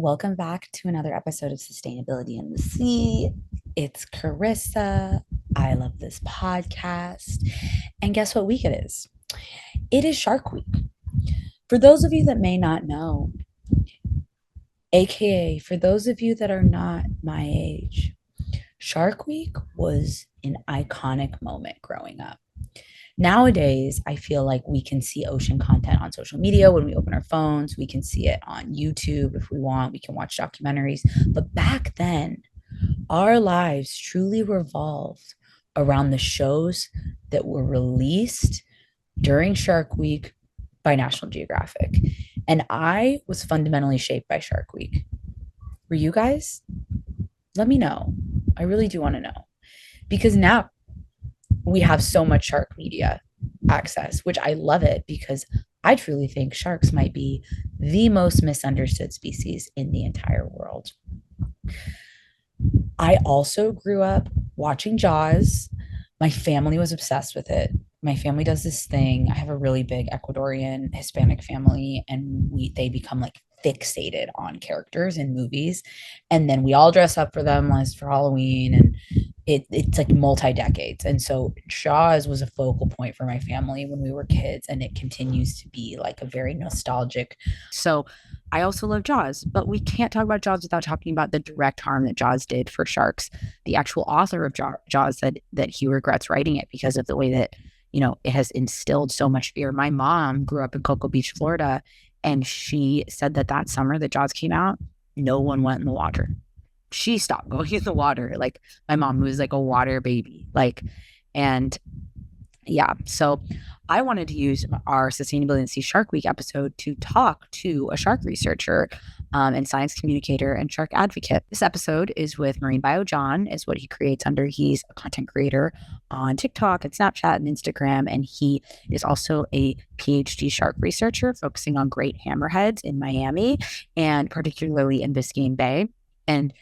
welcome back to another episode of Sustainability in the Sea. It's Carissa. I love this podcast. And guess what week it is? It is Shark Week. For those of you that may not know, AKA for those of you that are not my age, Shark Week was an iconic moment growing up. Nowadays, I feel like we can see ocean content on social media when we open our phones. We can see it on YouTube if we want. We can watch documentaries. But back then, our lives truly revolved around the shows that were released during Shark Week by National Geographic. And I was fundamentally shaped by Shark Week. Were you guys? Let me know. I really do want to know. Because now we have so much shark media access, which I love it because I truly think sharks might be the most misunderstood species in the entire world. I also grew up watching Jaws. My family was obsessed with it. My family does this thing. I have a really big Ecuadorian Hispanic family, and they become like fixated on characters in movies. And then we all dress up for them as for Halloween, and it's like multi-decades. And so Jaws was a focal point for my family when we were kids, and it continues to be like a very nostalgic. So I also love Jaws, but we can't talk about Jaws without talking about the direct harm that Jaws did for sharks. The actual author of Jaws said that he regrets writing it because of the way that, it has instilled so much fear. My mom grew up in Cocoa Beach, Florida, and she said that summer that Jaws came out, no one went in the water. She stopped going in the water. Like my mom, who was like a water baby, and yeah. So I wanted to use our Sustainability in the Sea Shark Week episode to talk to a shark researcher and science communicator and shark advocate. This episode is with Marine Bio John, is what he creates under. He's a content creator on TikTok and Snapchat and Instagram, and he is also a PhD shark researcher focusing on great hammerheads in Miami and particularly in Biscayne Bay. And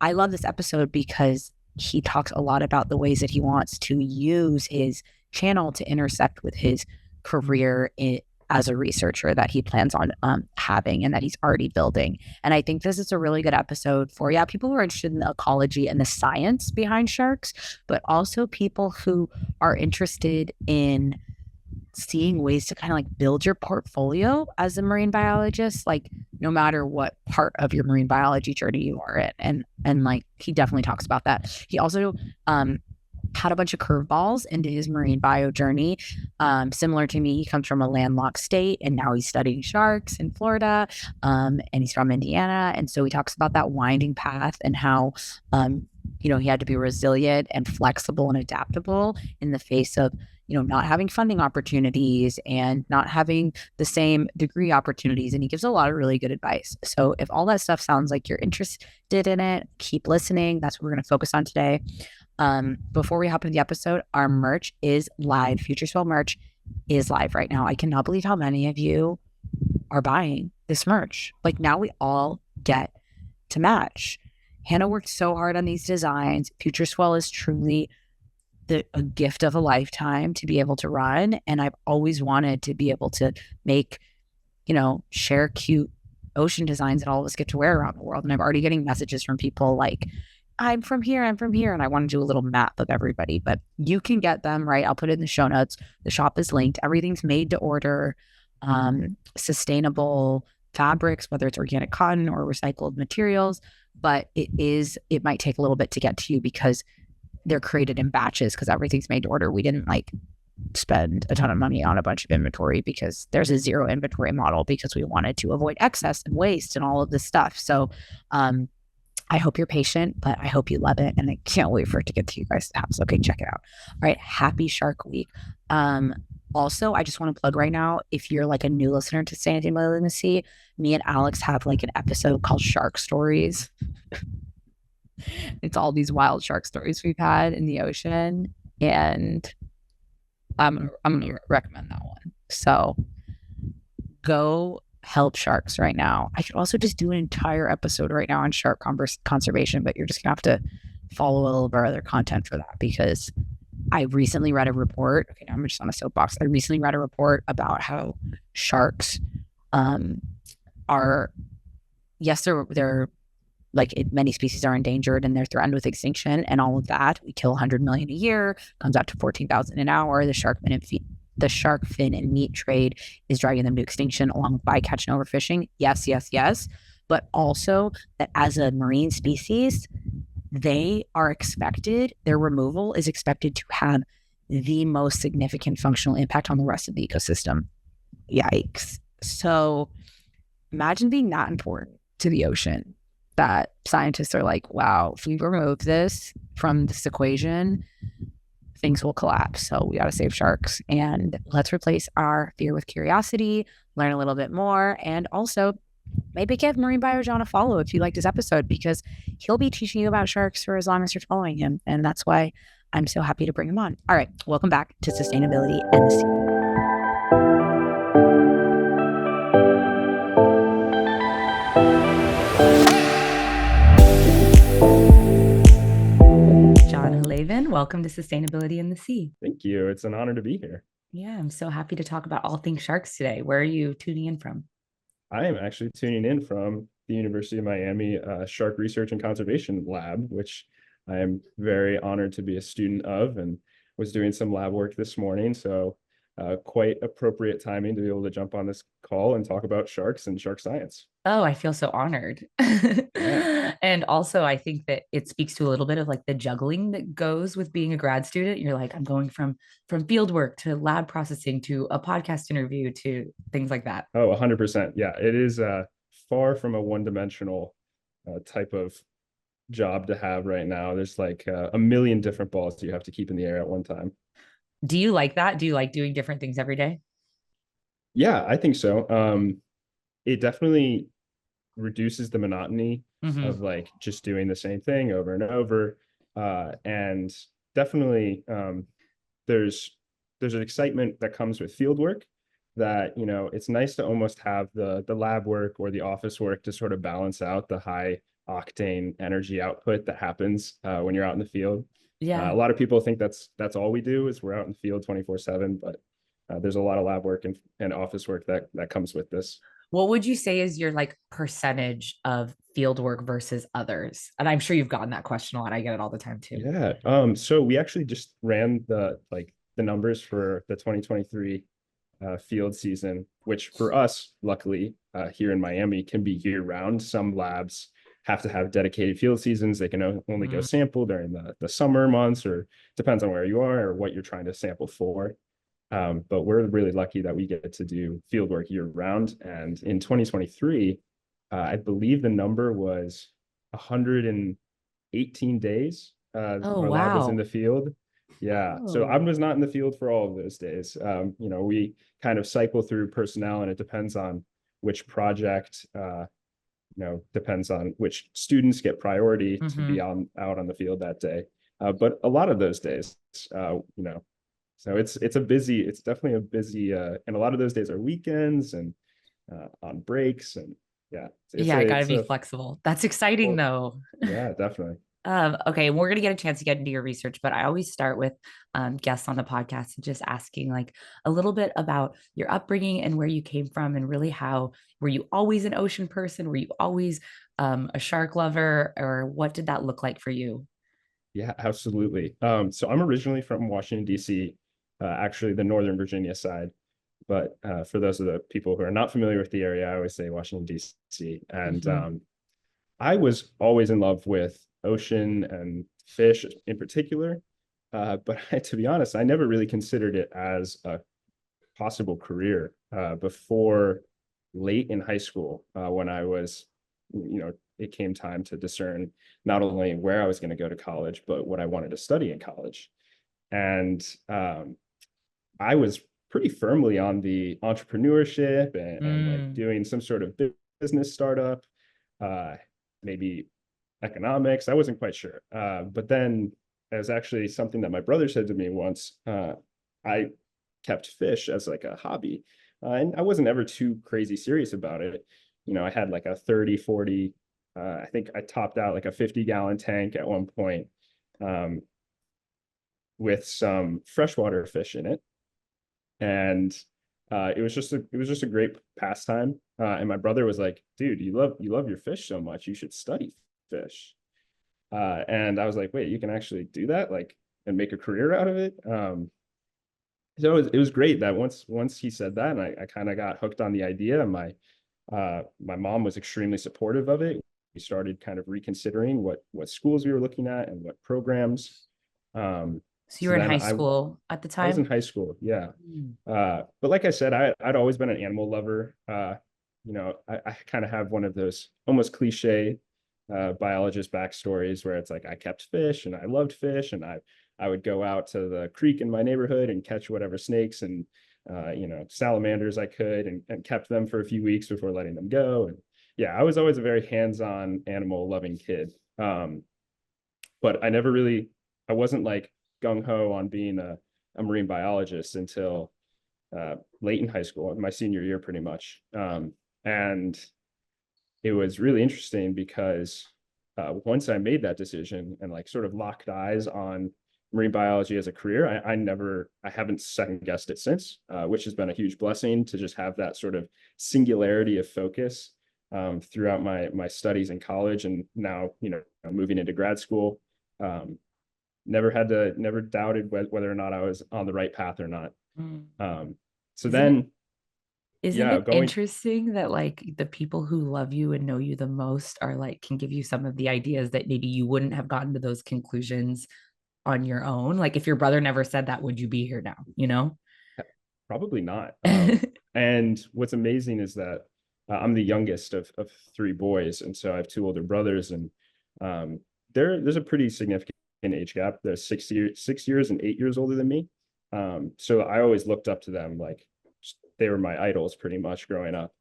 I love this episode because he talks a lot about the ways that he wants to use his channel to intersect with his career as a researcher that he plans on having and that he's already building. And I think this is a really good episode for people who are interested in the ecology and the science behind sharks, but also people who are interested in seeing ways to kind of like build your portfolio as a marine biologist, like no matter what part of your marine biology journey you are in. And like he definitely talks about that. He also had a bunch of curveballs into his marine bio journey. Similar to me, he comes from a landlocked state and now he's studying sharks in Florida, and he's from Indiana. And so he talks about that winding path and how he had to be resilient and flexible and adaptable in the face of not having funding opportunities and not having the same degree opportunities. And he gives a lot of really good advice. So if all that stuff sounds like you're interested in it, keep listening. That's what we're going to focus on today. Before we hop into the episode, our merch is live. FutureSwell merch is live right now. I cannot believe how many of you are buying this merch. Like now we all get to match. Hannah worked so hard on these designs. FutureSwell is truly a gift of a lifetime to be able to run. And I've always wanted to be able to make, share cute ocean designs that all of us get to wear around the world. And I'm already getting messages from people like, I'm from here. And I want to do a little map of everybody, but you can get them, right? I'll put it in the show notes. The shop is linked. Everything's made to order, sustainable fabrics, whether it's organic cotton or recycled materials, but it might take a little bit to get to you because they're created in batches because everything's made to order. We didn't spend a ton of money on a bunch of inventory because there's a zero inventory model because we wanted to avoid excess and waste and all of this stuff. So, I hope you're patient, but I hope you love it. And I can't wait for it to get to you guys' house. Okay, check it out. All right. Happy Shark Week. Also, I just want to plug right now, if you're like a new listener to Sustainability in the Sea, me and Alex have like an episode called Shark Stories. It's all these wild shark stories we've had in the ocean. And I'm going to recommend that one. So go help sharks right now. I could also just do an entire episode right now on shark conservation, but you're just gonna have to follow all of our other content for that because I recently read a report. Okay, now I'm just on a soapbox. I recently read a report about how sharks are yes, they're like many species are endangered and they're threatened with extinction and all of that. We kill 100 million a year, comes out to 14,000 an hour. The shark fin and meat trade is driving them to extinction along with bycatch and overfishing. Yes, yes, yes. But also that as a marine species, their removal is expected to have the most significant functional impact on the rest of the ecosystem. Yikes. So imagine being that important to the ocean that scientists are like, wow, if we remove this from this equation, things will collapse. So we got to save sharks and let's replace our fear with curiosity, learn a little bit more, and also maybe give Marine Bio John a follow if you liked his episode, because he'll be teaching you about sharks for as long as you're following him. And that's why I'm so happy to bring him on. All right, welcome back to Sustainability and the Sea. John Hlavin, welcome to Sustainability in the Sea. Thank you. It's an honor to be here. Yeah, I'm so happy to talk about all things sharks today. Where are you tuning in from? I am actually tuning in from the University of Miami Shark Research and Conservation Lab, which I am very honored to be a student of, and was doing some lab work this morning. So quite appropriate timing to be able to jump on this call and talk about sharks and shark science. Oh, I feel so honored. Yeah. And also, I think that it speaks to a little bit of like the juggling that goes with being a grad student. You're like, I'm going from field work to lab processing to a podcast interview to things like that. Oh, 100%. Yeah, it is far from a one-dimensional type of job to have right now. There's like a million different balls you have to keep in the air at one time. Do you like that? Do you like doing different things every day? Yeah, I think so. It definitely reduces the monotony of Mm-hmm. like just doing the same thing over and over. And definitely there's an excitement that comes with field work that, it's nice to almost have the lab work or the office work to sort of balance out the high octane energy output that happens when you're out in the field. A Yeah. lot of people think that's all we do is we're out in the field 24/7, but there's a lot of lab work and office work that comes with this. What would you say is your like percentage of field work versus others? And I'm sure you've gotten that question a lot. I get it all the time too. Yeah. So we actually just ran the numbers for the 2023 field season, which for us, luckily, here in Miami, can be year round. Some labs have to have dedicated field seasons. They can only go Mm. sample during the summer months, or depends on where you are or what you're trying to sample for. But we're really lucky that we get to do field work year round. And in 2023, I believe the number was 118 days Oh, our lab was in wow. the field. Yeah. So I Oh. was not in the field for all of those days. We kind of cycle through personnel and it depends on which project, depends on which students get priority to be Mm-hmm. out on the field that day. But a lot of those days, so it's definitely a busy, and a lot of those days are weekends and on breaks. And yeah, Yeah, I gotta it's be a, flexible. That's exciting well, though. yeah, definitely. Okay, we're gonna get a chance to get into your research, but I always start with guests on the podcast and just asking like a little bit about your upbringing and where you came from, and really how were you always an ocean person? Were you always a shark lover, or what did that look like for you? Yeah, absolutely. So I'm originally from Washington, D.C., actually the Northern Virginia side. But for those of the people who are not familiar with the area, I always say Washington, D.C. And Mm-hmm. I was always in love with ocean and fish in particular. But to be honest, I never really considered it as a possible career before late in high school when I was, it came time to discern not only where I was going to go to college, but what I wanted to study in college. And I was pretty firmly on the entrepreneurship and like Mm. doing some sort of business startup, uh, maybe economics. I wasn't quite sure. But then it was actually something that my brother said to me once. I kept fish as like a hobby. And I wasn't ever too crazy serious about it. I had like a 30, 40, I think I topped out like a 50-gallon tank at one point um, with some freshwater fish in it. And It was just a great pastime. And my brother was like, dude, you love your fish so much, you should study fish. And I was like, wait, you can actually do that, like, and make a career out of it. So it was great that once he said that, and I kind of got hooked on the idea. And my mom was extremely supportive of it. We started kind of reconsidering what schools we were looking at and what programs. So you So were in then high school at the I was in time? high school, yeah. Mm. But like I said, I'd always been an animal lover. I kind of have one of those almost cliche biologist backstories where it's like I kept fish and I loved fish, and I would go out to the creek in my neighborhood and catch whatever snakes and salamanders I could, and kept them for a few weeks before letting them go. And yeah, I was always a very hands-on animal loving kid. But I wasn't like gung ho on being a marine biologist until late in high school, my senior year, pretty much. And it was really interesting because once I made that decision and like sort of locked eyes on marine biology as a career, I haven't second guessed it since, which has been a huge blessing to just have that sort of singularity of focus throughout my studies in college, and now moving into grad school. Um, never doubted whether or not I was on the right path or not. Mm. Um, so Isn't it then, isn't yeah, it going interesting that like the people who love you and know you the most are like can give you some of the ideas that maybe you wouldn't have gotten to those conclusions on your own? Like if your brother never said that, would you be here now, you know? Probably not. And what's amazing is that I'm the youngest of three boys, and so I have two older brothers, and um, there's a pretty significant age gap. They're 6 years and 8 years older than me. So I always looked up to them, like they were my idols pretty much growing up.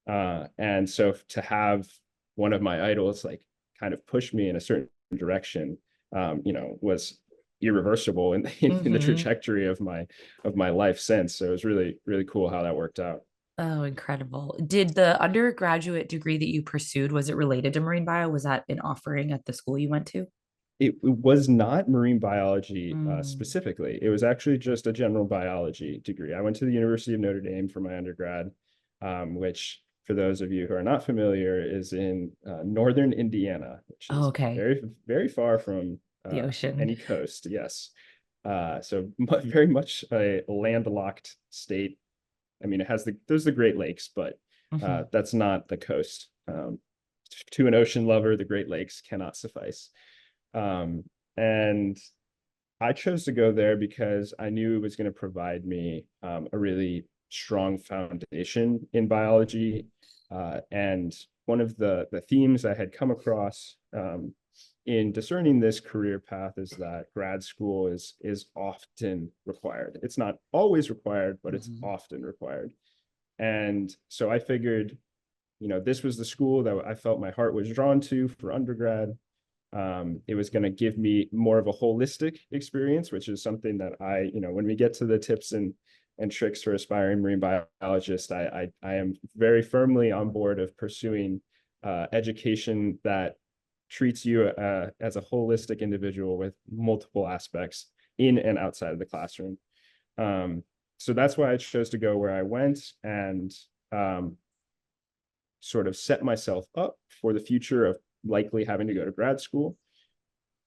And so to have one of my idols like kind of push me in a certain direction, was irreversible in the Hmm. trajectory of my life since. So it was really, really cool how that worked out. Oh, incredible. Did the undergraduate degree that you pursued, was it related to marine bio? Was that an offering at the school you went to? It was not marine biology Mm. specifically. It was actually just a general biology degree. I went to the University of Notre Dame for my undergrad, which, for those of you who are not familiar, is in northern Indiana, which Oh, is okay. very, very far from The ocean. any coast. Yes. So very much a landlocked state. I mean, there's the Great Lakes, but Hmm. that's not the coast. To an ocean lover, the Great Lakes cannot suffice. Um, and I chose to go there because I knew it was going to provide me a really strong foundation in biology. And one of the themes I had come across in discerning this career path is that grad school is often required. It's not always required, but it's Hmm. often required. And so I figured, this was the school that I felt my heart was drawn to for undergrad. It was going to give me more of a holistic experience, which is something that when we get to the tips and tricks for aspiring marine biologists, I am very firmly on board of pursuing education that treats you as a holistic individual with multiple aspects in and outside of the classroom. Um, so that's why I chose to go where I went, and um, sort of set myself up for the future of likely having to go to grad school.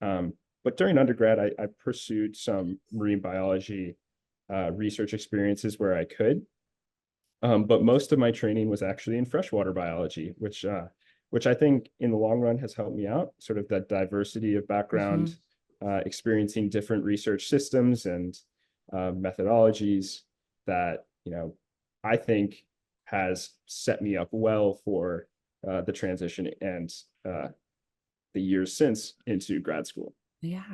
Um, but during undergrad, I pursued some marine biology research experiences where I could. But most of my training was actually in freshwater biology, which I think in the long run has helped me out. Sort of that diversity of background, Hmm. experiencing different research systems and methodologies that I think has set me up well for the transition and the years since into grad school. Yeah.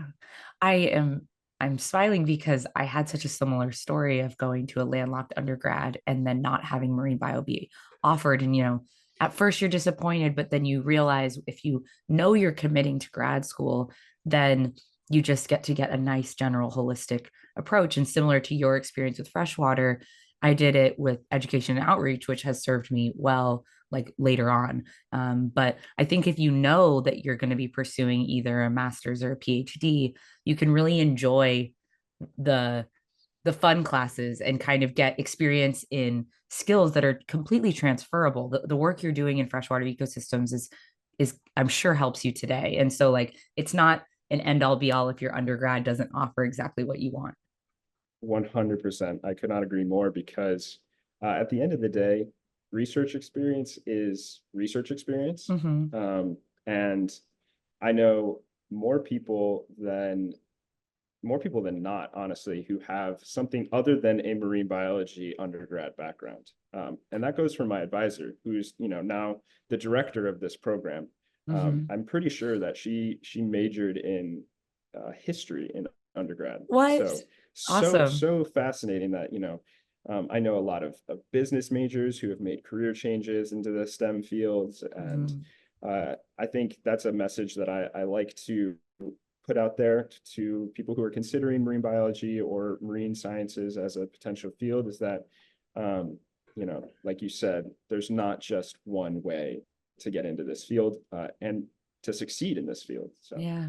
I am I'm smiling because I had such a similar story of going to a landlocked undergrad and then not having marine bio be offered. And at first you're disappointed, but then you realize if you know you're committing to grad school, then you just get a nice general holistic approach. And similar to your experience with freshwater, I did it with education and outreach, which has served me well like later on. But I think if you know that you're going to be pursuing either a master's or a PhD, you can really enjoy the the fun classes and kind of get experience in skills that are completely transferable. The work you're doing in freshwater ecosystems is I'm sure helps you today. And so like it's not an end all be all if your undergrad doesn't offer exactly what you want. 100%. I could not agree more because at the end of the day, research experience is research experience. Mm-hmm. And I know more people than more people than not, honestly, who have something other than a marine biology undergrad background. And that goes for my advisor, who's, now the director of this program. Mm-hmm. I'm pretty sure that she majored in history in undergrad. What? So Awesome. fascinating that, I know a lot of business majors who have made career changes into the STEM fields. And Mm-hmm. I think that's a message that I like to put out there to people who are considering marine biology or marine sciences as a potential field is that, like you said, there's not just one way to get into this field and to succeed in this field. So Yeah.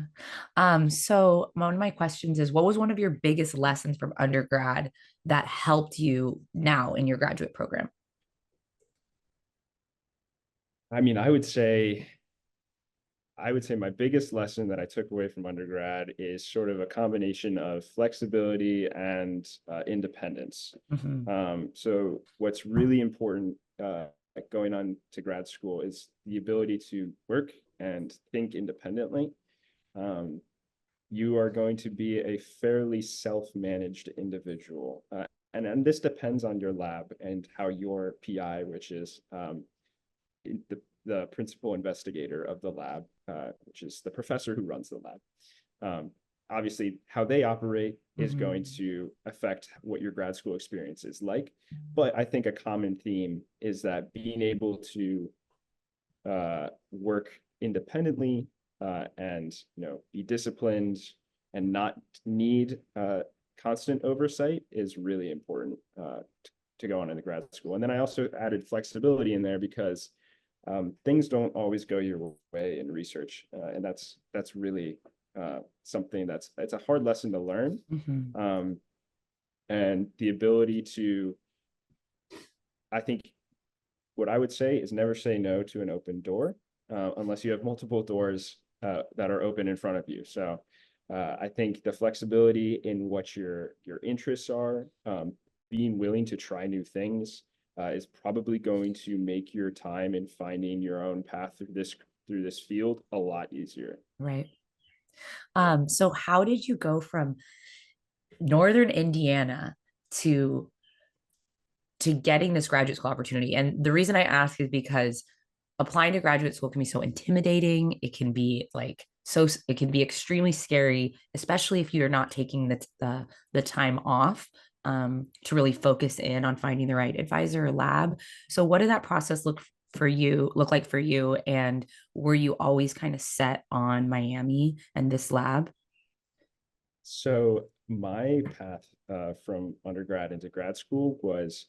So one of my questions is what was one of your biggest lessons from undergrad that helped you now in your graduate program? I mean, I would say my biggest lesson that I took away from undergrad is sort of a combination of flexibility and independence. Mm-hmm. So what's really important going on to grad school is the ability to work and think independently. Um, you are going to be a fairly self-managed individual. And this depends on your lab and how your PI, which is the principal investigator of the lab, which is the professor who runs the lab. Obviously, how they operate is going Mm-hmm. to affect what your grad school experience is like. But I think a common theme is that being able to work independently and be disciplined and not need constant oversight is really important to go on in the grad school. And then I also added flexibility in there because things don't always go your way in research, and that's really something it's a hard lesson to learn, Mm-hmm. um, and the ability to, I think, what I would say is never say no to an open door unless you have multiple doors that are open in front of you. So I think the flexibility in what your interests are, being willing to try new things, is probably going to make your time in finding your own path through this field a lot easier. Right. So how did you go from northern Indiana to getting this graduate school opportunity? And the reason I ask is because applying to graduate school can be so intimidating. It can be like it can be extremely scary, especially if you're not taking the time off to really focus in on finding the right advisor or lab. So what did that process look like for you? And were you always kind of set on Miami and this lab? So my path from undergrad into grad school was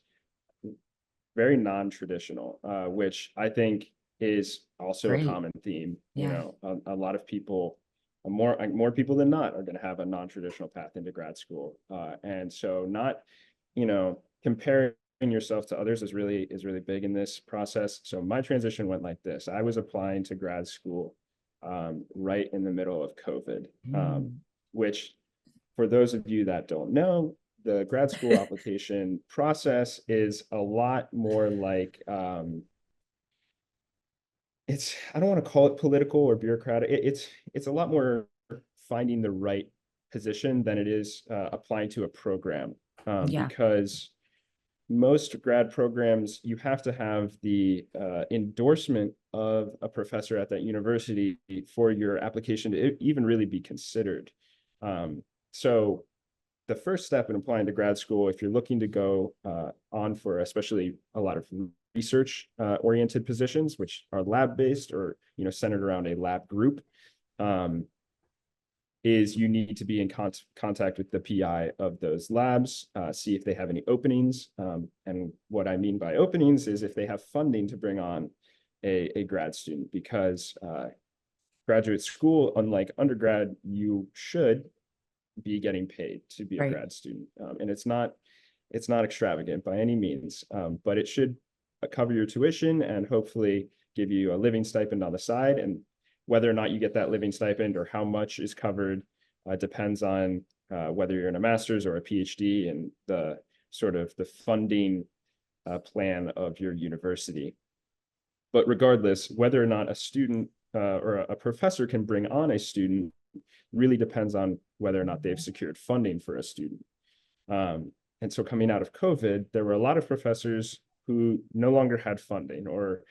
very non-traditional, which I think is also a Great. common theme. Yeah. A lot of people, more people than not, are going to have a non-traditional path into grad school, and so not, comparing yourself to others is really big in this process. So my transition went like this: I was applying to grad school right in the middle of COVID, Mm. which for those of you that don't know, the grad school application process is a lot more like it's I don't want to call it political or bureaucratic. It's a lot more finding the right position than it is applying to a program, Yeah. because most grad programs you have to have the endorsement of a professor at that university for your application to even really be considered. So the first step in applying to grad school, if you're looking to go on for especially a lot of research oriented positions, which are lab based or centered around a lab group, um, is you need to be in contact with the PI of those labs, see if they have any openings. And what I mean by openings is if they have funding to bring on a grad student, because graduate school, unlike undergrad, you should be getting paid to be a Right. grad student. And it's not extravagant by any means, but it should cover your tuition and hopefully give you a living stipend on the side. And whether or not you get that living stipend or how much is covered depends on whether you're in a master's or a PhD and the sort of the funding plan of your university. But regardless, whether or not a student or a professor can bring on a student really depends on whether or not they've secured funding for a student. And so coming out of COVID, there were a lot of professors who no longer had funding, or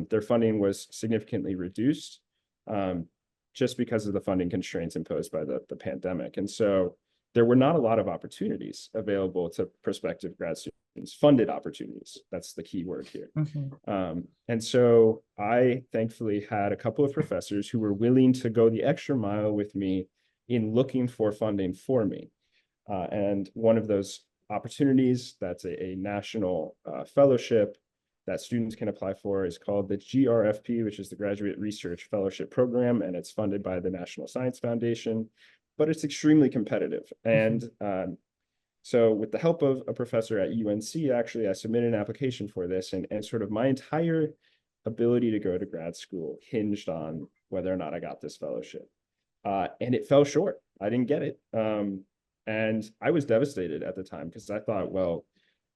their funding was significantly reduced just because of the funding constraints imposed by the pandemic. And so there were not a lot of opportunities available to prospective grad students, funded opportunities. That's the key word here. And so I thankfully had a couple of professors who were willing to go the extra mile with me in looking for funding for me. And one of those opportunities, that's a national fellowship that students can apply for, is called the GRFP, which is the Graduate Research Fellowship Program, and it's funded by the National Science Foundation, but it's extremely competitive. And so with the help of a professor at UNC, actually, I submitted an application for this, and sort of my entire ability to go to grad school hinged on whether or not I got this fellowship. And it fell short. I didn't get it. And I was devastated at the time because I thought, well,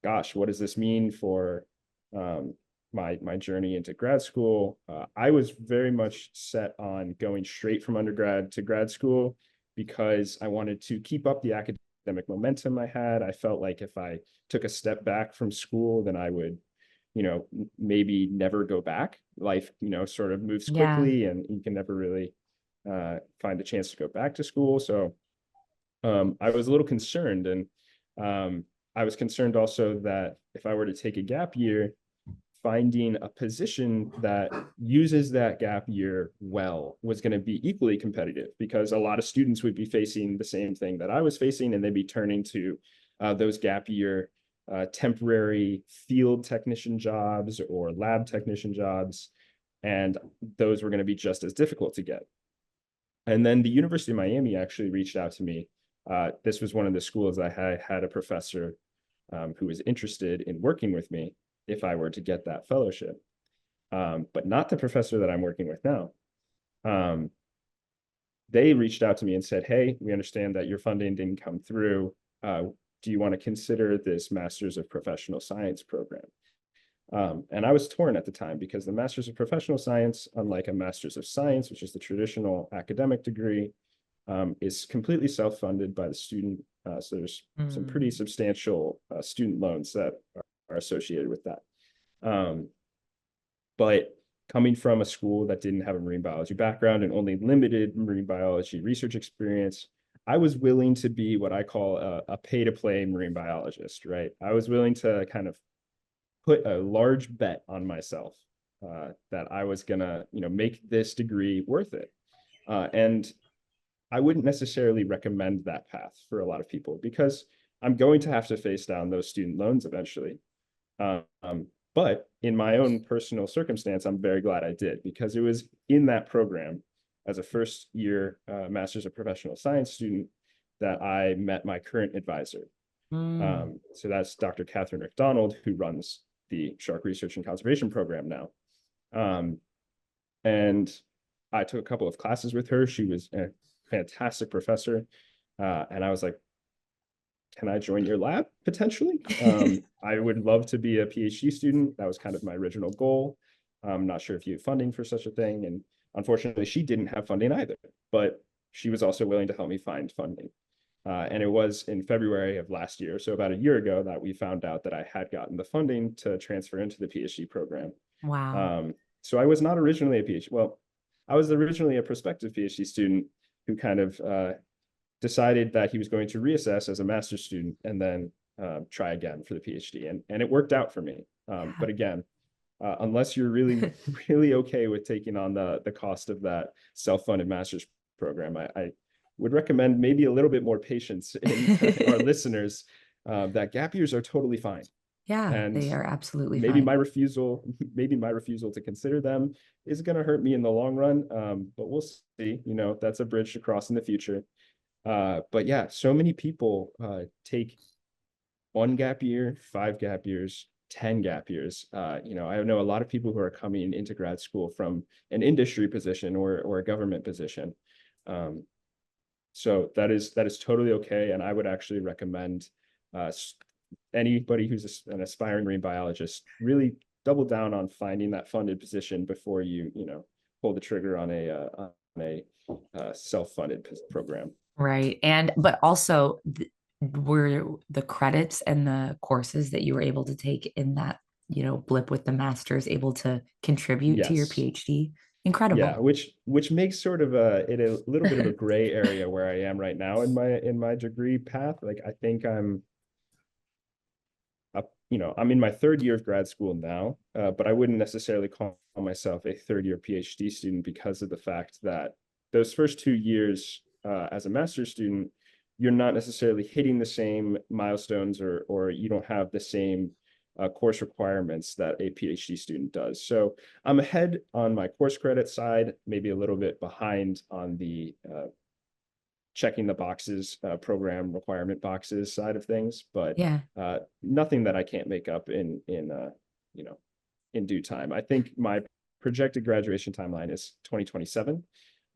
gosh, what does this mean for my journey into grad school? I was very much set on going straight from undergrad to grad school because I wanted to keep up the academic momentum I had. I felt like if I took a step back from school, then I would, maybe never go back. Life, sort of moves Yeah. quickly and you can never really find a chance to go back to school. So I was a little concerned, and I was concerned also that if I were to take a gap year, finding a position that uses that gap year well was going to be equally competitive, because a lot of students would be facing the same thing that I was facing, and they'd be turning to those gap year temporary field technician jobs or lab technician jobs, and those were going to be just as difficult to get. And then the University of Miami actually reached out to me. This was one of the schools I had a professor who was interested in working with me if I were to get that fellowship, but not the professor that I'm working with now. They reached out to me and said, hey, we understand that your funding didn't come through. Do you want to consider this Master's of Professional Science program? And I was torn at the time because the Master's of Professional Science, unlike a Master's of Science, which is the traditional academic degree, is completely self-funded by the student. So there's some pretty substantial student loans that are associated with that. But coming from a school that didn't have a marine biology background and only limited marine biology research experience, I was willing to be what I call a pay-to-play marine biologist, right? I was willing to kind of put a large bet on myself that I was gonna, make this degree worth it. And I wouldn't necessarily recommend that path for a lot of people because I'm going to have to face down those student loans eventually. But in my own personal circumstance, I'm very glad I did, because it was in that program as a first year Master's of Professional Science student that I met my current advisor. So that's Dr. Catherine McDonald, who runs the Shark Research and Conservation Program now. And I took a couple of classes with her. She was a fantastic professor. And I was like, can I join your lab potentially? I would love to be a PhD student. That was kind of my original goal. I'm not sure if you have funding for such a thing. And unfortunately, she didn't have funding either, but she was also willing to help me find funding. And it was in February of last year, so about a year ago, that we found out that I had gotten the funding to transfer into the PhD program. Wow. So I was not originally a PhD. Well, I was originally a prospective PhD student who kind of decided that he was going to reassess as a master's student and then try again for the PhD. And it worked out for me. But again, unless you're really, really okay with taking on the cost of that self-funded master's program, I would recommend maybe a little bit more patience in our listeners, that gap years are totally fine. Yeah, And they are absolutely maybe fine. my refusal to consider them is going to hurt me in the long run. But we'll see, that's a bridge to cross in the future. But yeah, so many people take 1 gap year, 5 gap years, 10 gap years. I know a lot of people who are coming into grad school from an industry position or a government position. Um, so that is totally okay. And I would actually recommend uh, anybody who's an aspiring marine biologist really double down on finding that funded position before you pull the trigger on a self-funded program. Right. And but also were the credits and the courses that you were able to take in that, blip with the masters able to contribute to your Yes. PhD? Yeah, Incredible. which makes sort of a little bit of a gray area where I am right now in my degree path. Like I think I'm up, I'm in my third year of grad school now, but I wouldn't necessarily call myself a third year PhD student because of the fact that those first 2 years as a master's student, you're not necessarily hitting the same milestones or you don't have the same course requirements that a PhD student does. So I'm ahead on my course credit side, maybe a little bit behind on the checking the boxes, program requirement boxes side of things, but Yeah. nothing that I can't make up you know in due time. I think my projected graduation timeline is 2027.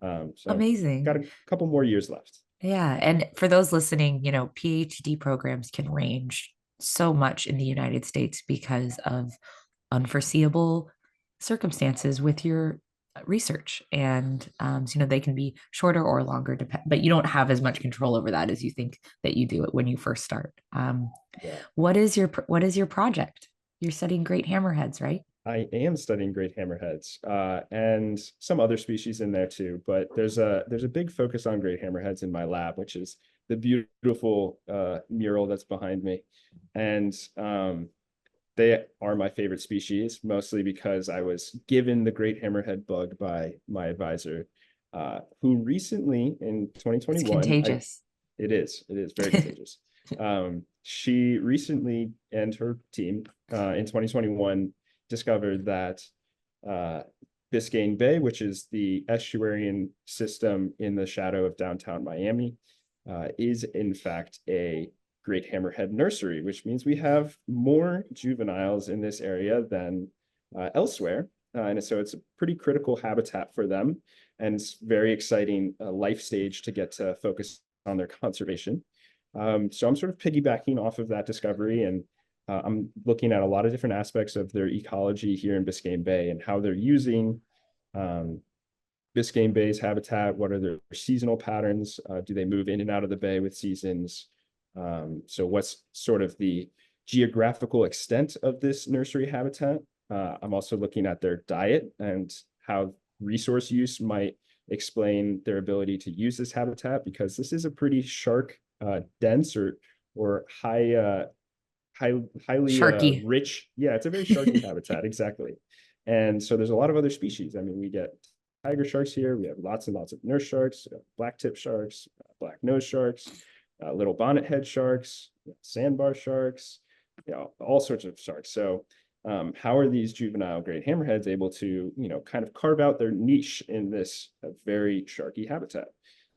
So got Amazing. a couple more years left. Yeah. And for those listening, PhD programs can range so much in the United States because of unforeseeable circumstances with your research. And, they can be shorter or longer, but you don't have as much control over that as you think that you do it when you first start. Yeah. What is your project? You're studying great hammerheads, right? I am studying great hammerheads and some other species in there too, but there's a big focus on great hammerheads in my lab, which is the beautiful mural that's behind me, and they are my favorite species, mostly because I was given the great hammerhead bug by my advisor, who recently in It's 2021, contagious. it is very contagious. She recently and her team in 2021 discovered that uh, Biscayne Bay, which is the estuarine system in the shadow of downtown Miami, is in fact a great hammerhead nursery, which means we have more juveniles in this area than elsewhere. And so it's a pretty critical habitat for them. And it's very exciting life stage to get to focus on their conservation. So I'm sort of piggybacking off of that discovery, and I'm looking at a lot of different aspects of their ecology here in Biscayne Bay and how they're using um, Biscayne Bay's habitat. What are their seasonal patterns? Do they move in and out of the bay with seasons? So what's sort of the geographical extent of this nursery habitat? I'm also looking at their diet and how resource use might explain their ability to use this habitat, because this is a pretty shark dense or highly Sharky. rich. Yeah, it's a very sharky habitat, exactly. And so there's a lot of other species. I mean, we get tiger sharks here. We have lots and lots of nurse sharks, black tip sharks, black nose sharks, little bonnet head sharks, sandbar sharks, all sorts of sharks. So how are these juvenile great hammerheads able to, kind of carve out their niche in this very sharky habitat?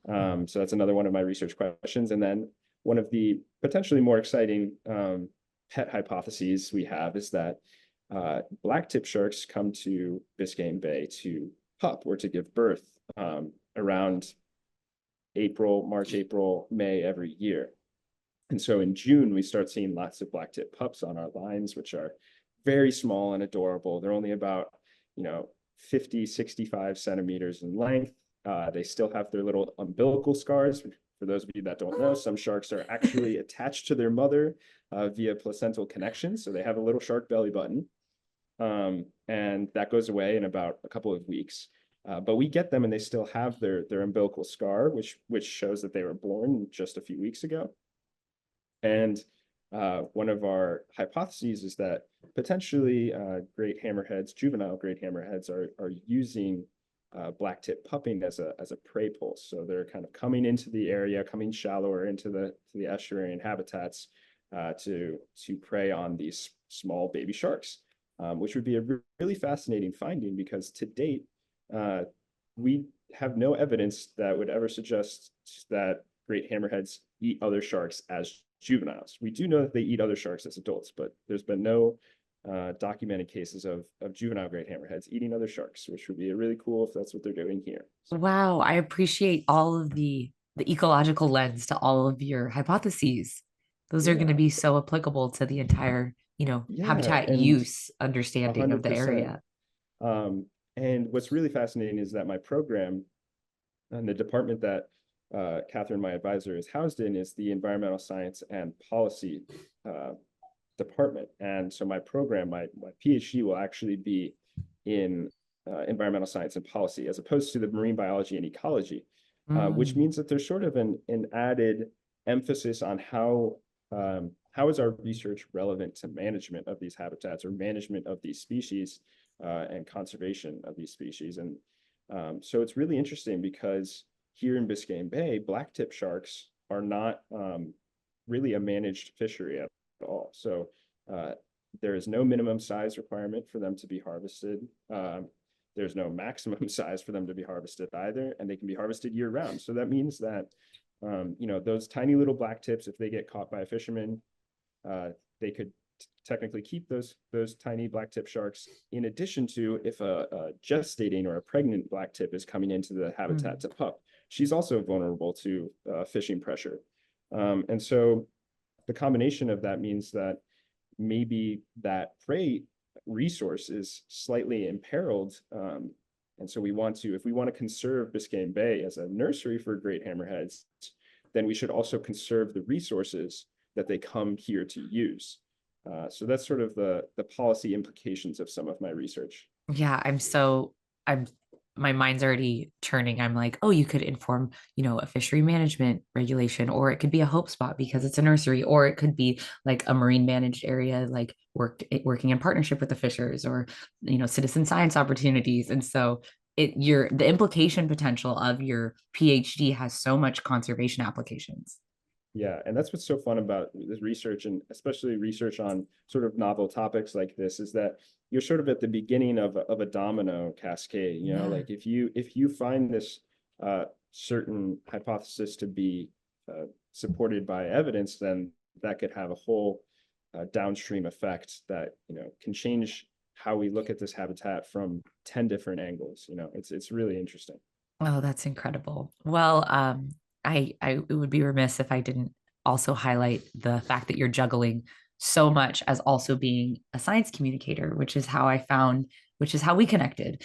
So that's another one of my research questions. And then one of the potentially more exciting pet hypotheses we have is that black tip sharks come to Biscayne Bay to pup or to give birth around March, April, May every year. And so in June, we start seeing lots of black tip pups on our lines, which are very small and adorable. They're only about, 50, 65 centimeters in length. They still have their little umbilical scars. For those of you that don't know, some sharks are actually attached to their mother via placental connection. So they have a little shark belly button. And that goes away in about a couple of weeks. But we get them and they still have their umbilical scar, which shows that they were born just a few weeks ago. And one of our hypotheses is that potentially great hammerheads, juvenile great hammerheads, are using black tip pupping as a prey pulse. So they're kind of coming into the area, coming shallower into the estuarine habitats to prey on these small baby sharks, which would be a really fascinating finding, because to date we have no evidence that would ever suggest that great hammerheads eat other sharks as juveniles. We do know that they eat other sharks as adults, but there's been no documented cases of juvenile great hammerheads eating other sharks, which would be really cool if that's what they're doing here. So, Wow, I appreciate all of the ecological lens to all of your hypotheses. Those are going to yeah, be so applicable to the entire, yeah, habitat and use understanding of the 100%. area. Um, and what's really fascinating is that my program and the department that Catherine, my advisor, is housed in is the environmental science and policy department. And so my program, my PhD will actually be in environmental science and policy as opposed to the marine biology and ecology, which Mm, means that there's sort of an added emphasis on how is our research relevant to management of these habitats or management of these species and conservation of these species. And so it's really interesting because here in Biscayne Bay, blacktip sharks are not really a managed fishery at all. So uh, there is no minimum size requirement for them to be harvested. There's no maximum size for them to be harvested either, and they can be harvested year round. So that means that those tiny little black tips, if they get caught by a fisherman, they could technically keep those tiny black tip sharks. In addition to if a gestating or a pregnant black tip is coming into the habitat mm. to pup, she's also vulnerable to fishing pressure. And so the combination of that means that maybe that prey resource is slightly imperiled. And so if we want to conserve Biscayne Bay as a nursery for great hammerheads, then we should also conserve the resources that they come here to use. So that's sort of the policy implications of some of my research. Yeah, I'm my mind's already churning. I'm like, oh, you could inform, a fishery management regulation, or it could be a hope spot because it's a nursery, or it could be like a marine managed area, like working in partnership with the fishers, or citizen science opportunities. And so the implication potential of your PhD has so much conservation applications. Yeah, and that's what's so fun about this research, and especially research on sort of novel topics like this, is that you're sort of at the beginning of a domino cascade. Yeah. Like if you find this certain hypothesis to be supported by evidence, then that could have a whole downstream effect that can change how we look at this habitat from 10 different angles. It's really interesting. Oh, that's incredible. Well, I it would be remiss if I didn't also highlight the fact that you're juggling so much as also being a science communicator, which is how we connected.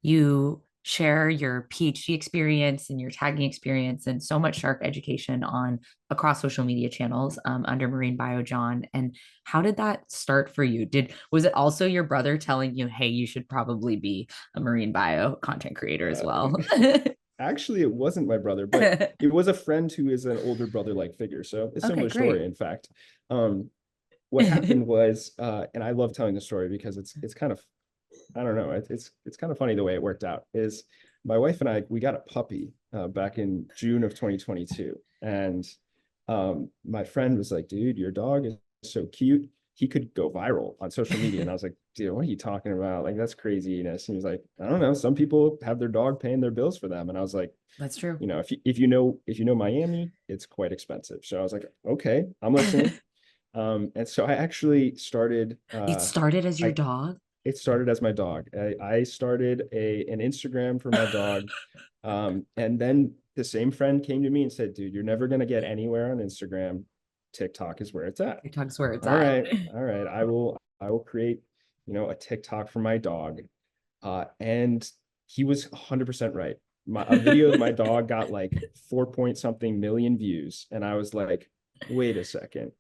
You share your PhD experience and your tagging experience and so much shark education on across social media channels under Marine Bio John. And how did that start for you? Was it also your brother telling you, hey, you should probably be a marine bio content creator as Uh, well? Actually, it wasn't my brother, but it was a friend who is an older brother-like figure. So a Okay, similar story, great. in fact. Um, what happened was, and I love telling the story because it's kind of, I don't know, it's kind of funny the way it worked out. Is my wife and I, we got a puppy back in June of 2022, and my friend was like, "Dude, your dog is so cute. He could go viral on social media." And I was like, "Dude, what are you talking about? Like, that's craziness." And he was like, "I don't know. Some people have their dog paying their bills for them." And I was like, That's true. if you know Miami, it's quite expensive. So I was like, "Okay, I'm listening." And so I actually started. It started as your I dog. It started as my dog. I started an Instagram for my dog, and then the same friend came to me and said, "Dude, you're never gonna get anywhere on Instagram. TikTok is where it's at." Your dog's where it's All at. right, all right. I will create, a TikTok for my dog. And he was 100% right. A video of my dog got like 4 point something million views, and I was like, wait a second.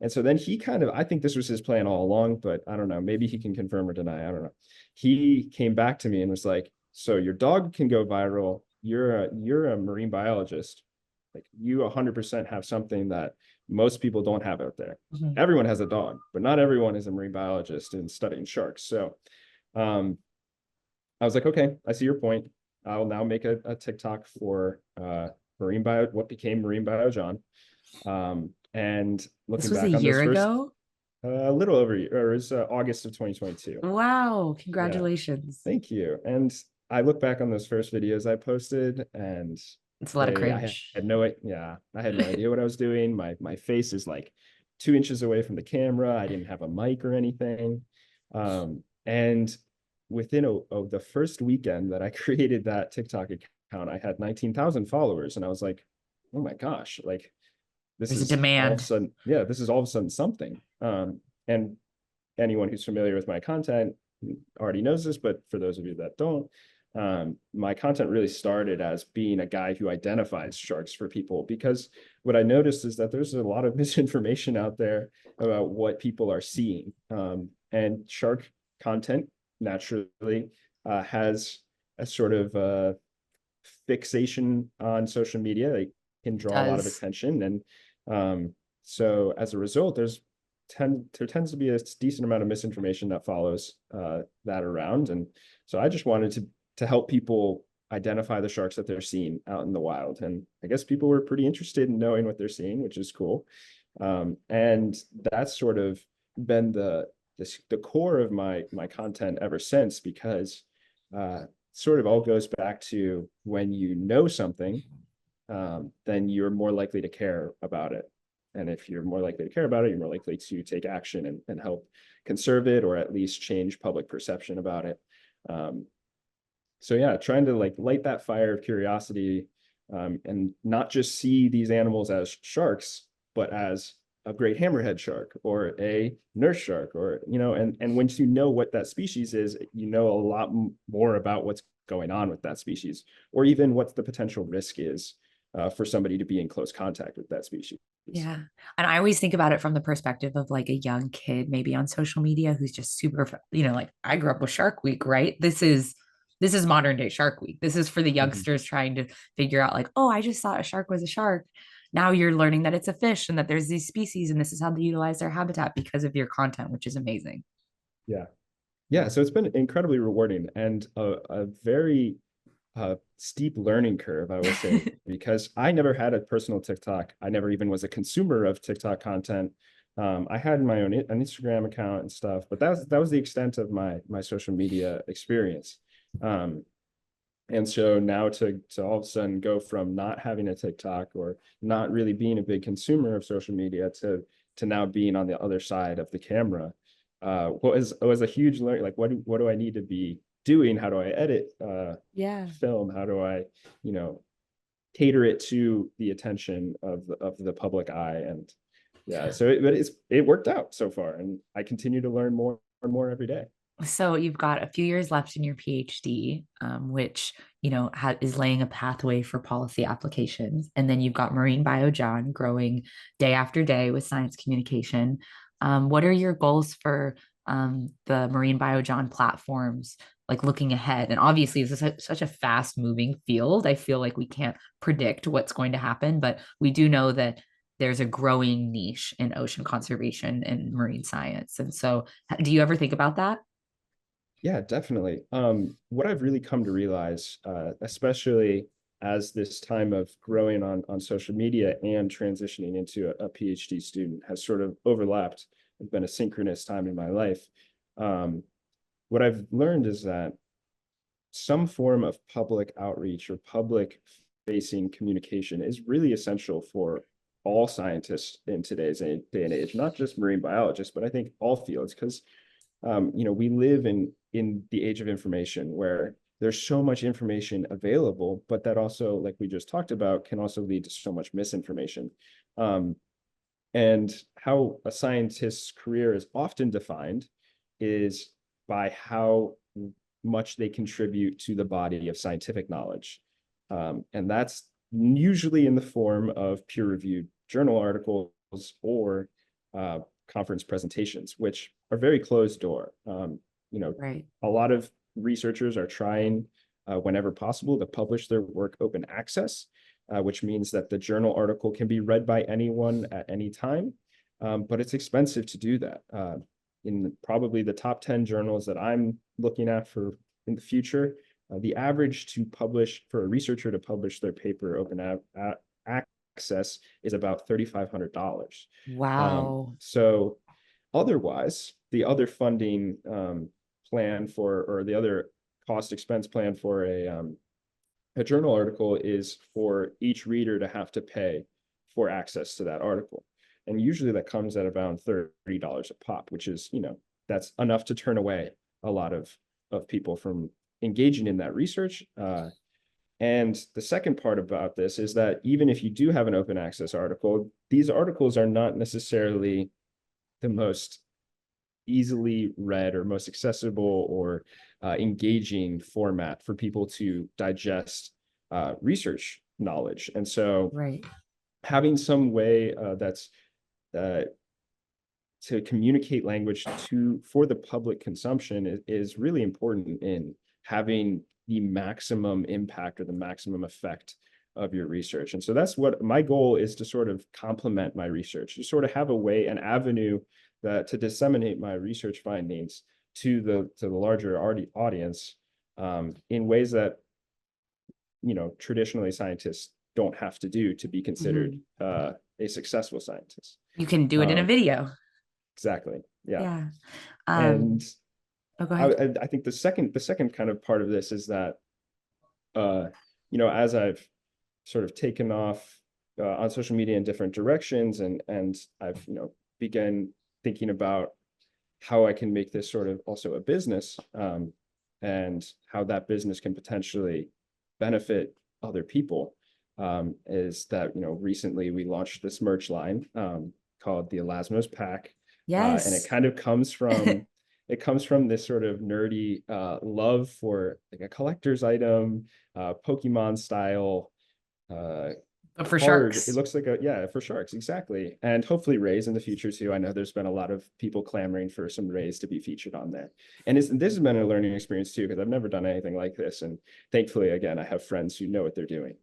And so then he kind of, I think this was his plan all along, but I don't know. Maybe he can confirm or deny. I don't know. He came back to me and was like, "So your dog can go viral. You're a marine biologist. Like you 100% have something that most people don't have out there. Mhm. Everyone has a dog, but not everyone is a marine biologist and studying sharks." So um, I was like, okay, I see your point. I'll now make a TikTok for what became Marine Bio John. And This looking was a back on those year first ago. a little over a year, or it's August of 2022. Wow, Yeah, congratulations. thank you. And I look back on those first videos I posted, and It's a lot of I cringe. had no, yeah, I had no idea what I was doing. My face is like 2 inches away from the camera. I didn't have a mic or anything. And within the first weekend that I created that TikTok account, I had 19,000 followers. And I was like, oh my gosh, like this There's a is all of a demand. sudden, yeah, this is all of a sudden something. And anyone who's familiar with my content already knows this, but for those of you that don't, my content really started as being a guy who identifies sharks for people, because what I noticed is that there's a lot of misinformation out there about what people are seeing. And shark content naturally has a sort of fixation on social media. They can It draw a lot of does. attention. And so as a result, there tends to be a decent amount of misinformation that follows that around. And so I just wanted to help people identify the sharks that they're seeing out in the wild. And I guess people were pretty interested in knowing what they're seeing, which is cool. And that's sort of been the core of my content ever since, because sort of all goes back to when you know something, then you're more likely to care about it. And if you're more likely to care about it, you're more likely to take action and help conserve it, or at least change public perception about it. So yeah, trying to like light that fire of curiosity, and not just see these animals as sharks, but as a great hammerhead shark or a nurse shark, or and once you know what that species is, you know a lot more about what's going on with that species, or even what the potential risk is for somebody to be in close contact with that species. Yeah. And I always think about it from the perspective of like a young kid, maybe on social media, who's just super, like I grew up with Shark Week, right? This is modern day Shark Week. This is for the Mhm. youngsters trying to figure out like, oh, I just thought a shark was a shark. Now you're learning that it's a fish and that there's these species and this is how they utilize their habitat because of your content, which is amazing. Yeah. Yeah. So it's been incredibly rewarding, and a very steep learning curve, I will say, because I never had a personal TikTok. I never even was a consumer of TikTok content. I had my own an Instagram account and stuff, but that was the extent of my social media experience. Um, and so now to all of a sudden go from not having a TikTok, or not really being a big consumer of social media, to now being on the other side of the camera, was a huge learn. Like, what do I need to be doing? How do I edit Yeah. film? How do I, you know, cater it to the attention of the public eye? And yeah, so it worked out so far, and I continue to learn more and more every day. So you've got a few years left in your PhD, which is laying a pathway for policy applications, and then you've got Marine Bio John growing day after day with science communication. What are your goals for the Marine Bio John platforms, like looking ahead? And obviously, this is such a fast-moving field. I feel like we can't predict what's going to happen, but we do know that there's a growing niche in ocean conservation and marine science. And so, do you ever think about that? Yeah, definitely. What I've really come to realize, especially as this time of growing on social media and transitioning into a PhD student has sort of overlapped, it's been a synchronous time in my life. Um, what I've learned is that some form of public outreach or public facing communication is really essential for all scientists in today's day and age, not just marine biologists, but I think all fields, because we live in the age of information, where there's so much information available, but that also, like we just talked about, can also lead to so much misinformation. Um, and how a scientist's career is often defined is by how much they contribute to the body of scientific knowledge. And that's usually in the form of peer-reviewed journal articles, or uh, conference presentations, which are very closed door. Right. A lot of researchers are trying, whenever possible, to publish their work open access, which means that the journal article can be read by anyone at any time. But it's expensive to do that. In probably the top 10 journals that I'm looking at for in the future, the average to publish for a researcher to publish their paper open access is about $3,500. Wow. So otherwise, the other funding plan for, or the other cost expense plan for A journal article is for each reader to have to pay for access to that article. And usually that comes at around $30 a pop, which is, that's enough to turn away a lot of people from engaging in that research. And the second part about this is that even if you do have an open access article, these articles are not necessarily the most easily read or most accessible or engaging format for people to digest research knowledge. And so Right. having some way that's uh, to communicate language for the public consumption is really important in having the maximum impact or the maximum effect of your research. And so that's what my goal is, to sort of complement my research, to sort of have a way, an avenue that to disseminate my research findings to the larger audience in ways that traditionally scientists don't have to do to be considered Mhm. a successful scientist. You can do it in a Um, video. exactly. Yeah. Yeah. And Oh, go ahead. I think the second kind of part of this is that uh, as I've sort of taken off on social media in different directions, and I've begun thinking about how I can make this sort of also a business, and how that business can potentially benefit other people, is that recently we launched this merch line called the Elasmos Pack, and it Yes. kind of comes from this sort of nerdy love for like a collector's item, Pokemon style But for card. It sharks. looks like yeah, for sharks, exactly. And hopefully rays in the future too. I know there's been a lot of people clamoring for some rays to be featured on there. And this has been a learning experience too, because I've never done anything like this. And thankfully, again, I have friends who know what they're doing.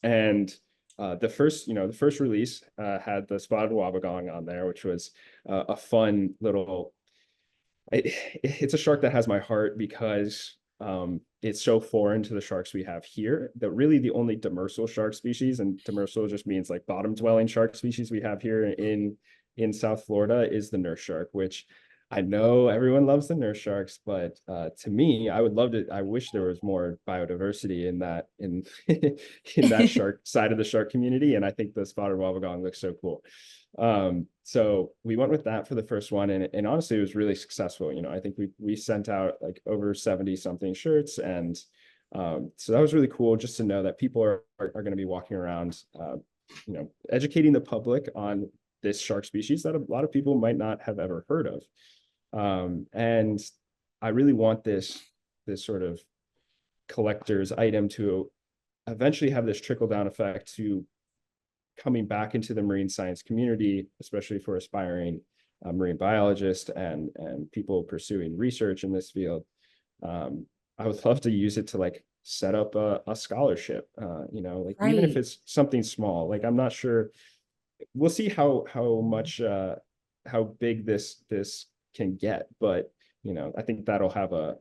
And the first release had the spotted wabagong on there, which was a fun little it's a shark that has my heart because it's so foreign to the sharks we have here that really the only demersal shark species, and demersal just means like bottom dwelling shark species we have here in South Florida, is the nurse shark, which I know everyone loves the nurse sharks, but to me, I wish there was more biodiversity in that in that shark side of the shark community, and I think the spotted wabagong looks so cool. So we went with that for the first one, and honestly, it was really successful. I think we sent out like over 70 something shirts, and so that was really cool just to know that people are going to be walking around, educating the public on this shark species that a lot of people might not have ever heard of. And I really want this sort of collector's item to eventually have this trickle down effect to coming back into the marine science community, especially for aspiring marine biologists and people pursuing research in this field. I would love to use it to like set up a scholarship, like even if Right. it's something small. Like I'm not sure. We'll see how much how big this can get, but I think that'll have a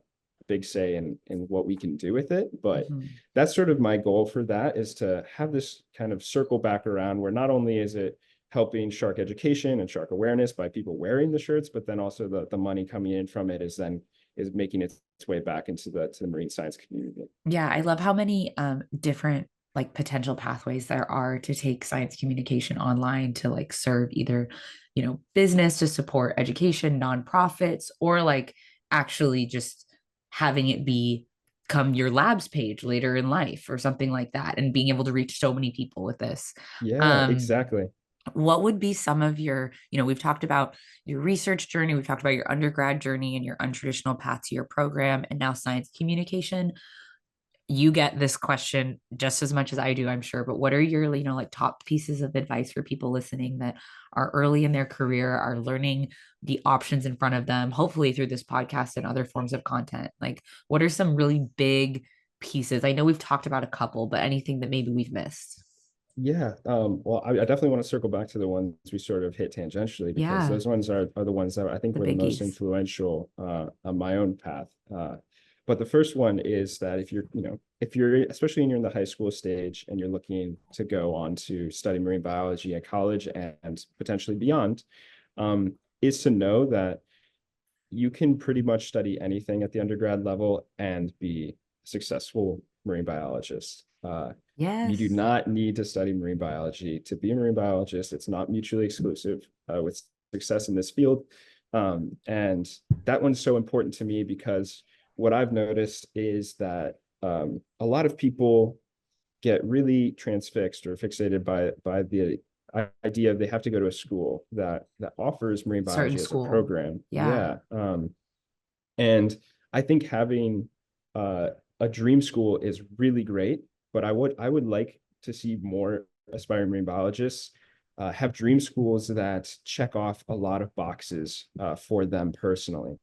big say in what we can do with it. But Mhm. that's sort of my goal for that, is to have this kind of circle back around where not only is it helping shark education and shark awareness by people wearing the shirts, but then also the money coming in from it is making its way back into the marine science community. Yeah, I love how many different like potential pathways there are to take science communication online to like serve either, business to support education, nonprofits, or like actually just having it become your labs page later in life or something like that, and being able to reach so many people with this. Yeah, Um, exactly. what would be some of your, we've talked about your research journey, we've talked about your undergrad journey and your untraditional path to your program, and now science communication. You get this question just as much as I do, I'm sure, but what are your, like top pieces of advice for people listening that are early in their career, are learning the options in front of them, hopefully through this podcast and other forms of content? Like, what are some really big pieces? I know we've talked about a couple, but anything that maybe we've missed? Yeah. Well, I definitely want to circle back to the ones we sort of hit tangentially, because Yeah, those ones are the ones that I think the were the most biggies. influential on my own path. But the first one is that if you're especially when you're in the high school stage and you're looking to go on to study marine biology at college and potentially beyond, is to know that you can pretty much study anything at the undergrad level and be successful marine biologist. You do Yes. not need to study marine biology to be a marine biologist. It's not mutually exclusive with success in this field. And that one's so important to me because what I've noticed is that a lot of people get really transfixed or fixated by the idea they have to go to a school that offers marine Certain biology as a school. program. Yeah. Yeah. And I think having a dream school is really great, but I would like to see more aspiring marine biologists have dream schools that check off a lot of boxes for them personally.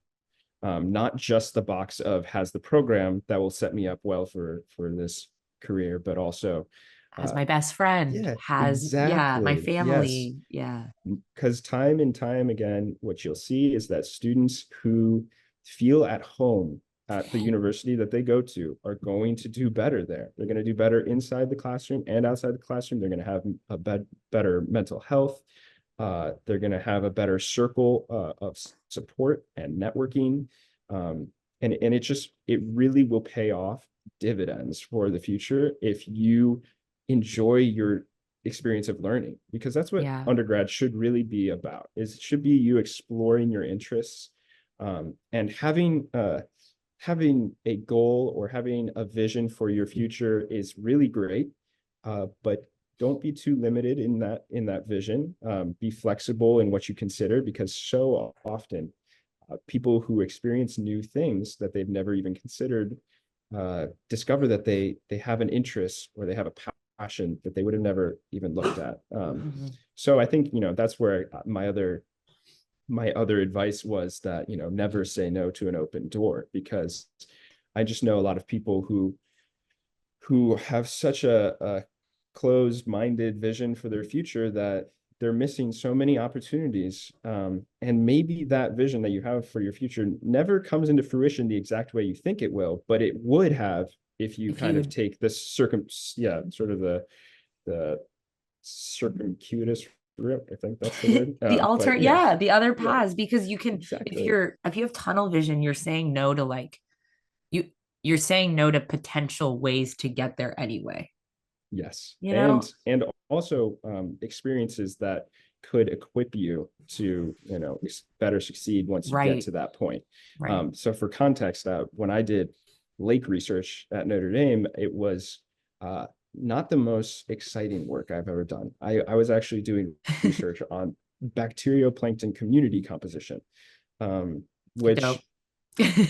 Not just the box of has the program that will set me up well for this career, but also Has uh, my best friend, yeah, has, yeah, my exactly. Yes. family. Yeah. Because time and time again, what you'll see is that students who feel at home at the university that they go to are going to do better there. They're going to do better inside the classroom and outside the classroom. They're going to have a better mental health. They're going to have a better circle of support and networking. And it really will pay off dividends for the future if you enjoy your experience of learning, because that's what Yeah. undergrad should really be about. Is it should be you exploring your interests, and having a goal or having a vision for your future is really great, but don't be too limited in that vision. Be flexible in what you consider, because so often people who experience new things that they've never even considered discover that they have an interest or they have a passion that they would have never even looked at. Mhm. So I think that's where my other advice was that never say no to an open door, because I just know a lot of people who have such a closed-minded vision for their future that they're missing so many opportunities. And maybe that vision that you have for your future never comes into fruition the exact way you think it will, but it would have if you If kind of you, take this sort of the circumcutous route. I think that's the word. But yeah, yeah, the other yeah, paths, because you can, exactly. if you have tunnel vision, you're saying no to like, you, you're saying no to potential ways to get there anyway, Yes. you know? And also experiences that could equip you to, better succeed once you get Right. to that point. Right. So for context, when I did lake research at Notre Dame, it was not the most exciting work I've ever done. I was actually doing research on bacterioplankton community composition, Dope. which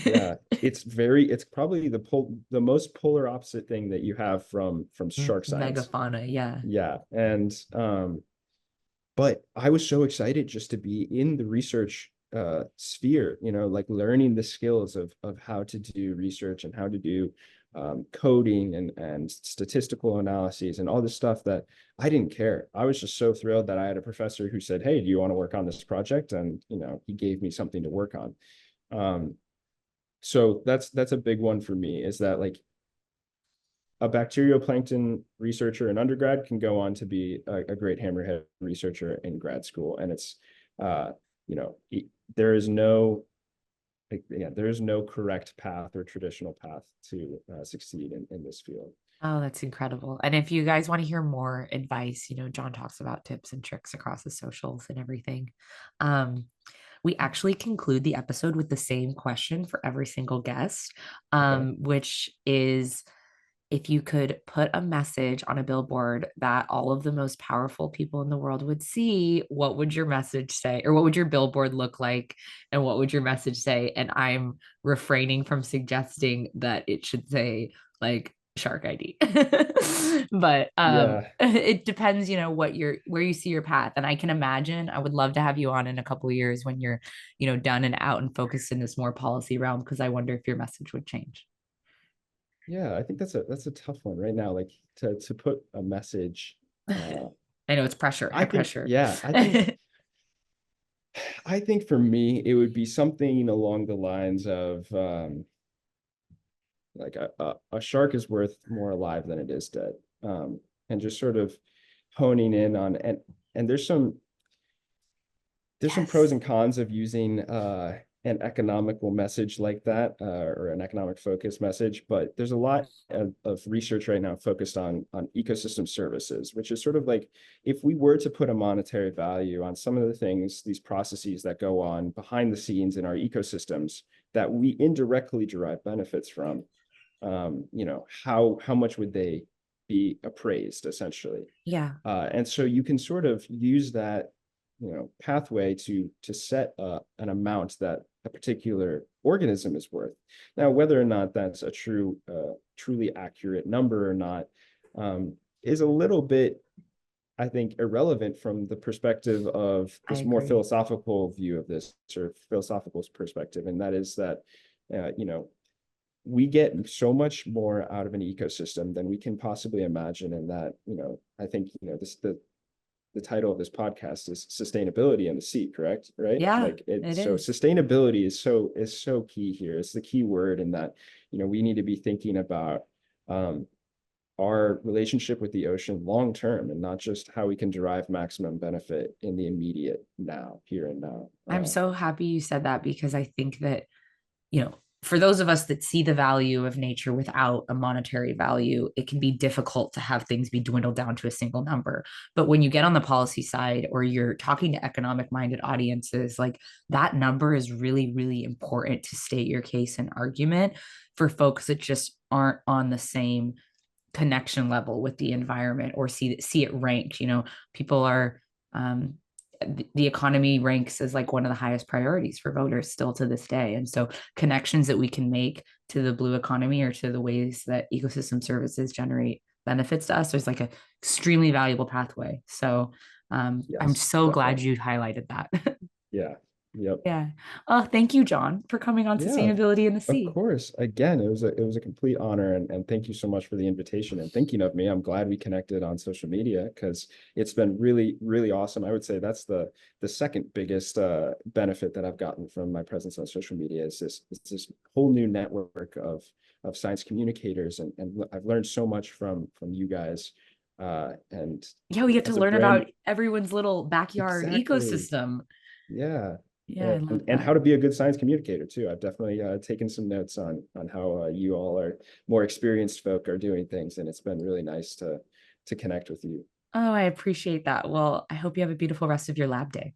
yeah, it's probably the most polar opposite thing that you have from shark science. Megafauna, yeah. Yeah. And but I was so excited just to be in the research sphere, like learning the skills of how to do research and how to do coding and statistical analyses and all this stuff that I didn't care. I was just so thrilled that I had a professor who said, "Hey, do you want to work on this project?" And he gave me something to work on. So that's a big one for me, is that like a bacterioplankton researcher in undergrad can go on to be a great hammerhead researcher in grad school. And it's, you know, there is no, there is no correct path or traditional path to succeed in this field. Oh, that's incredible. And if you guys want to hear more advice, John talks about tips and tricks across the socials and everything. Um, we actually conclude the episode with the same question for every single guest, Okay. which is, if you could put a message on a billboard that all of the most powerful people in the world would see, what would your message say? Or what would your billboard look like? And what would your message say? And I'm refraining from suggesting that it should say like shark ID. But Yeah. it depends, what where you see your path. And I can imagine I would love to have you on in a couple of years when you're, done and out and focused in this more policy realm, because I wonder if your message would change. Yeah. I think that's a tough one right now. Like to put a message, I know it's pressure, I high think, pressure. yeah, I think for me, it would be something along the lines of like a shark is worth more alive than it is dead. And just sort of honing in on, and there's some Yes. pros and cons of using an economical message like that, or an economic focus message, but there's a lot of research right now focused on ecosystem services, which is sort of like if we were to put a monetary value on some of the things, these processes that go on behind the scenes in our ecosystems that we indirectly derive benefits from, how much would they be appraised essentially? Yeah, And so you can sort of use that, pathway to set an amount that a particular organism is worth. Now, whether or not that's a truly accurate number or not, is a little bit, I think, irrelevant from the perspective of I this more agree. philosophical view of this, or philosophical perspective, and that is that, uh, you know, we get so much more out of an ecosystem than we can possibly imagine. And that, I think, the title of this podcast is Sustainability and the Sea, correct? Right? Yeah, Like it, it so is. sustainability is so key here. It's the key word in that, we need to be thinking about um, our relationship with the ocean long term, and not just how we can derive maximum benefit in the immediate now, here and now. I'm so happy you said that because I think that, for those of us that see the value of nature without a monetary value, it can be difficult to have things be dwindled down to a single number. But when you get on the policy side or you're talking to economic minded audiences, like that number is really, really important to state your case and argument for folks that just aren't on the same connection level with the environment or see it ranked. People are um, the economy ranks as like one of the highest priorities for voters still to this day. And so connections that we can make to the blue economy or to the ways that ecosystem services generate benefits to us, there's like an extremely valuable pathway. So I'm Yes, so glad definitely. you highlighted that. Yeah. Yep. Yeah. Oh, thank you, John, for coming on Yeah, Sustainability in the of Sea. course. Again, it was a complete honor, and thank you so much for the invitation and thinking of me. I'm glad we connected on social media because it's been really, really awesome. I would say that's the second biggest benefit that I've gotten from my presence on social media is this whole new network of science communicators, and I've learned so much from you guys. And Yeah, we get to as a learn brand, about everyone's little backyard exactly. ecosystem. Yeah. Yeah, I And love and that. how to be a good science communicator too. I've definitely taken some notes on how you all are more experienced folk are doing things, and it's been really nice to connect with you. Oh, I appreciate that. Well, I hope you have a beautiful rest of your lab day.